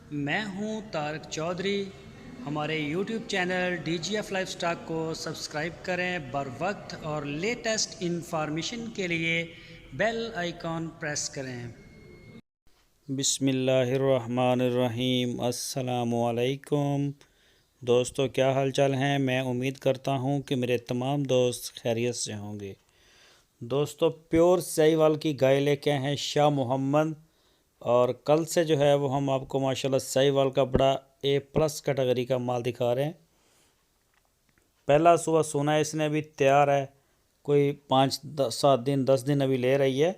मैं हूं तारक चौधरी। हमारे YouTube चैनल DGF लाइफस्टाइल को सब्सक्राइब करें बर वक्त और लेटेस्ट इंफॉर्मेशन के लिए बेल आइकॉन प्रेस करें। बिस्मिल्लाहिर्रहमानिर्रहीम। अस्सलामुअलैकुम दोस्तों, क्या हाल चाल हैं। मैं उम्मीद करता हूं कि मेरे तमाम दोस्त खैरियत से होंगे। दोस्तों, प्योर साहिवाल की गाय लेके आए हैं शाह मोहम्मद, और कल से जो है वो हम आपको माशाल्लाह साहिवाल का बड़ा A+ कैटेगरी का माल दिखा रहे हैं। पहला सुबह सोना है, इसने अभी तैयार है, कोई 5-7 दिन 10 दिन अभी ले रही है।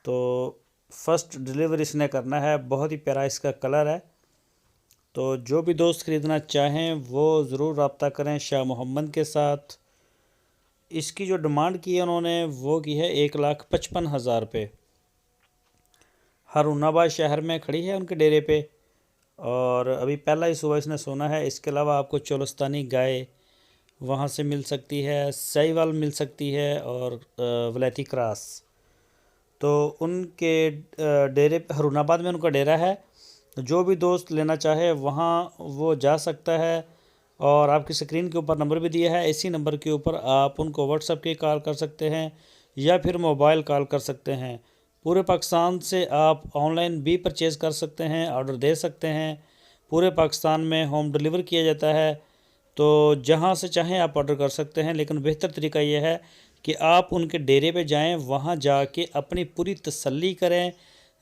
तो फर्स्ट डिलीवरी इसने करना है। बहुत ही प्यारा इसका कलर है। तो जो भी दोस्त ख़रीदना चाहें वो ज़रूर रब्ता करें शाह मोहम्मद के साथ। इसकी जो डिमांड की है उन्होंने वो की है 1,55,000 रुपये। हरूनाबाद शहर में खड़ी है उनके डेरे पे, और अभी पहला ही सुबह इसने सोना है। इसके अलावा आपको चोलस्तानी गाय वहाँ से मिल सकती है, साहिवाल मिल सकती है, और वलैती क्रॉस। तो उनके डेरे पे हरूनाबाद में उनका डेरा है। जो भी दोस्त लेना चाहे वहाँ वो जा सकता है। और आपकी स्क्रीन के ऊपर नंबर भी दिया है, इसी नंबर के ऊपर आप उनको व्हाट्सएप की कॉल कर सकते हैं या फिर मोबाइल कॉल कर सकते हैं। पूरे पाकिस्तान से आप ऑनलाइन भी परचेज़ कर सकते हैं, ऑर्डर दे सकते हैं। पूरे पाकिस्तान में होम डिलीवर किया जाता है। तो जहाँ से चाहें आप ऑर्डर कर सकते हैं, लेकिन बेहतर तरीका यह है कि आप उनके डेरे पे जाएं, वहाँ जाके अपनी पूरी तसल्ली करें,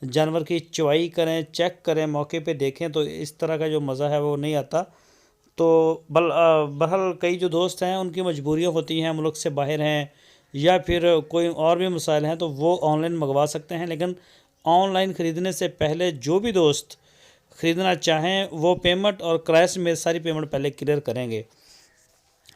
जानवर की चवाई करें, चेक करें, मौके पे देखें। तो इस तरह का जो मज़ा है वो नहीं आता। तो बहरहाल कई जो दोस्त हैं उनकी मजबूरियाँ होती हैं, मुल्क से बाहर हैं या फिर कोई और भी मसाइल हैं, तो वो ऑनलाइन मंगवा सकते हैं। लेकिन ऑनलाइन ख़रीदने से पहले जो भी दोस्त ख़रीदना चाहें वो पेमेंट और क्राइस में सारी पेमेंट पहले क्लियर करेंगे।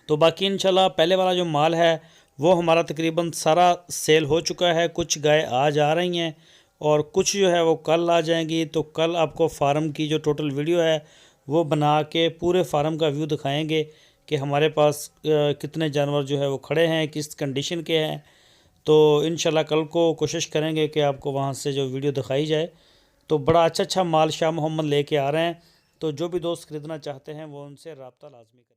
तो बाकी इंशाल्लाह पहले वाला जो माल है वो हमारा तकरीबन सारा सेल हो चुका है। कुछ गाय आज आ रही हैं और कुछ जो है वो कल आ जाएंगी। तो कल आपको फार्म की जो टोटल वीडियो है वो बना के पूरे फार्म का व्यू दिखाएंगे कि हमारे पास कितने जानवर जो है वो खड़े हैं, किस कंडीशन के हैं। तो इंशाल्लाह कल को कोशिश करेंगे कि आपको वहाँ से जो वीडियो दिखाई जाए। तो बड़ा अच्छा अच्छा माल शाह मोहम्मद लेके आ रहे हैं। तो जो भी दोस्त ख़रीदना चाहते हैं वो उनसे रब्ता लाजमी करें।